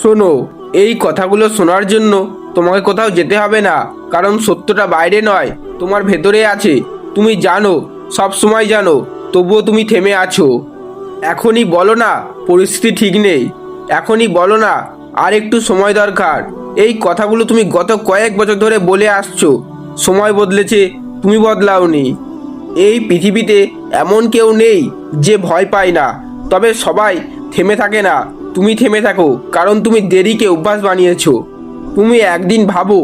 শোনো, এই কথাগুলো শোনার জন্য তোমাকে কোথাও যেতে হবে না, কারণ সত্যটা বাইরে নয়, তোমার ভেতরে আছে। তুমি জানো, সব সময় জানো, তবুও তুমি থেমে আছো। এখনই বলো না পরিস্থিতি ঠিক নেই, এখনই বলো না আর একটু সময় দরকার। এই কথাগুলো তুমি গত কয়েক বছর ধরে বলে আসছো। সময় বদলেছে, তুমি বদলাওনি। এই পৃথিবীতে এমন কেউ নেই যে ভয় পায় না, তবে সবাই থেমে থাকে না। তুমি থেমে থাকো কারণ তুমি দেরিকে অভ্যাস বানিয়েছো। তুমি একদিন ভাবো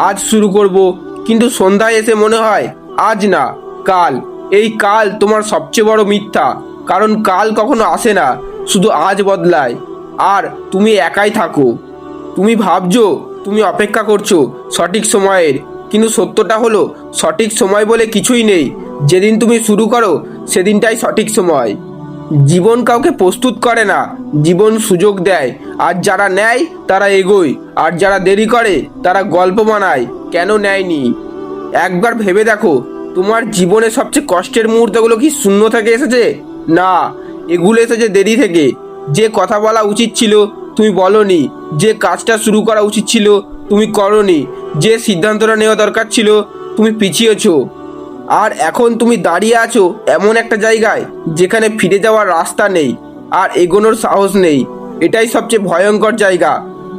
আজ শুরু করব, কিন্তু সন্ধ্যায় এসে মনে হয় আজ না, কাল। এই কাল তোমার সবচেয়ে বড় মিথ্যা, কারণ কাল কখনো আসে না, শুধু আজ বদলায়। আর তুমি একাই থাকো। তুমি ভাবছো তুমি অপেক্ষা করছো সঠিক সময়ের, কিন্তু সত্যটা হলো সঠিক সময় বলে কিছুই নেই। যেদিন তুমি শুরু করো সেদিনটাই সঠিক সময়। জীবন কাউকে প্রস্তুত করে না, জীবন সুযোগ দেয়। আর যারা নেয় তারা এগোয়, আর যারা দেরি করে তারা গল্প বানায় কেন নেয়নি। একবার ভেবে দেখো, তোমার জীবনে সবচেয়ে কষ্টের মুহূর্তগুলো কি শূন্য থেকে এসেছে? না, এগুলো এসেছে দেরি থেকে। যে কথা বলা উচিত ছিল তুমি বলনি, যে কাজটা শুরু করা উচিত ছিল তুমি করনি, যে সিদ্ধান্তটা নেওয়া দরকার ছিল তুমি পিছিয়েছো। আর এখন তুমি দাঁড়িয়ে আছো এমন একটা জায়গায় যেখানে ফিরে যাওয়ার রাস্তা নেই আর এগোনোর সাহস নেই। এটাই সবচেয়ে ভয়ঙ্কর জায়গা।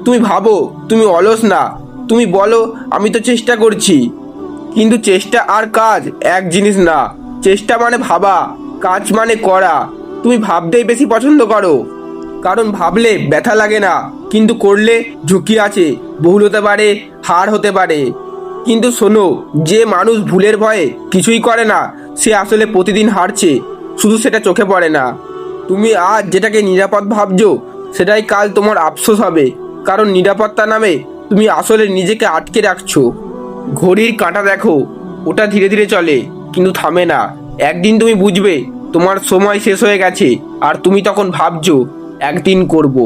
তুমি ভাবো তুমি অলস না, তুমি বলো আমি তো চেষ্টা করছি, কিন্তু চেষ্টা আর কাজ এক জিনিস না। চেষ্টা মানে ভাবা, কাজ মানে করা। তুমি ভাবতেই বেশি পছন্দ করো, কারণ ভাবলে ব্যথা লাগে না, কিন্তু করলে ঝুঁকি আছে, ভুল হতে পারে, হার হতে পারে। কিন্তু শোনো, যে মানুষ ভুলের ভয়ে কিছুই করে না সে আসলে প্রতিদিন হারছে, শুধু সেটা চোখে পড়ে না। তুমি আজ যেটাকে নিরাপদ ভাবছো সেটাই কাল তোমার আফসোস হবে, কারণ নিরাপত্তা নামে তুমি আসলে নিজেকে আটকে রাখছো। ঘড়ির কাঁটা দেখো, ওটা ধীরে ধীরে চলে কিন্তু থামে না। একদিন তুমি বুঝবে তোমার সময় শেষ হয়ে গেছে, আর তুমি তখন ভাবছো একদিন করব।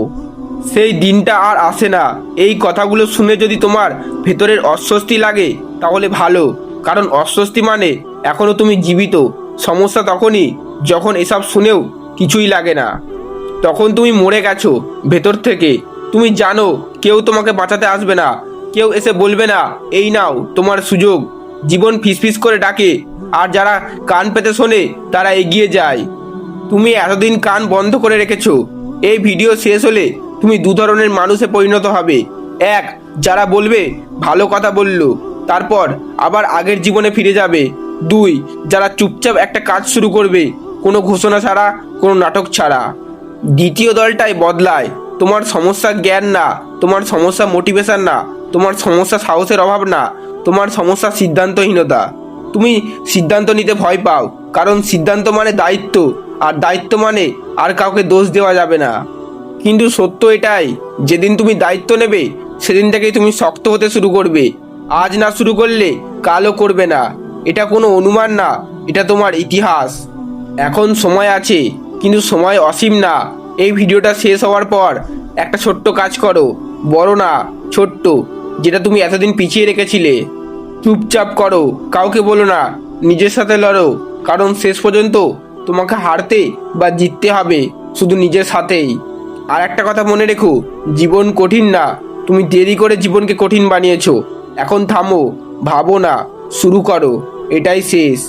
সেই দিনটা আর আসে না। এই কথাগুলো শুনে যদি তোমার ভেতরের অস্বস্তি লাগে তাহলে ভালো, কারণ অস্বস্তি মানে এখনো তুমি জীবিত। সমস্যা তখনই যখন এসব শুনেও কিছুই লাগে না, তখন তুমি মরে গেছো ভেতর থেকে। তুমি জানো কেউ তোমাকে বাঁচাতে আসবে না, কেউ এসে বলবে না এই নাও তোমার সুযোগ। জীবন ফিসফিস করে ডাকে, আর যারা কান পেতে শোনে তারা এগিয়ে যায়। তুমি এতদিন কান বন্ধ করে রেখেছো। এই ভিডিও শেষ হলে তুমি দু ধরনের মানুষে পরিণত হবে। এক, যারা বলবে ভালো কথা বললো, তারপর আবার আগের জীবনে ফিরে যাবে। দুই, যারা চুপচাপ একটা কাজ শুরু করবে, কোনো ঘোষণা ছাড়া, কোনো নাটক ছাড়া। দ্বিতীয় দলটাই বদলায়। তোমার সমস্যা জ্ঞান না, তোমার সমস্যা মোটিভেশন না, তোমার সমস্যা সাহসের অভাব না, তোমার সমস্যা সিদ্ধান্তহীনতা। তুমি সিদ্ধান্ত নিতে ভয় পাও, কারণ সিদ্ধান্ত মানে দায়িত্ব, আর দায়িত্ব মানে আর কাউকে দোষ দেওয়া যাবে না। কিন্তু সত্য এটাই, যেদিন তুমি দায়িত্ব নেবে সেদিন থেকেই তুমি শক্ত হতে শুরু করবে। আজ না শুরু করলে কালও করবে না। এটা কোনো অনুমান না, এটা তোমার ইতিহাস। এখন সময় আছে, কিন্তু সময় অসীম না। এই ভিডিওটা শেষ হওয়ার পর একটা ছোট্ট কাজ করো, বড় না, ছোট্ট, যেটা তুমি এতদিন পিছিয়ে রেখেছিলে। চুপচাপ করো, কাউকে বলো না, নিজের সাথে লড়ো, কারণ শেষ পর্যন্ত তোমাকে হারতে বা জিততে হবে শুধু নিজের সাথেই। আর একটা কথা মনে রেখো, জীবন কঠিন না, তুমি দেরি করে জীবনকে কঠিন বানিয়েছো। এখন থামো, ভাবো না, শুরু করো, এটাই শেষ।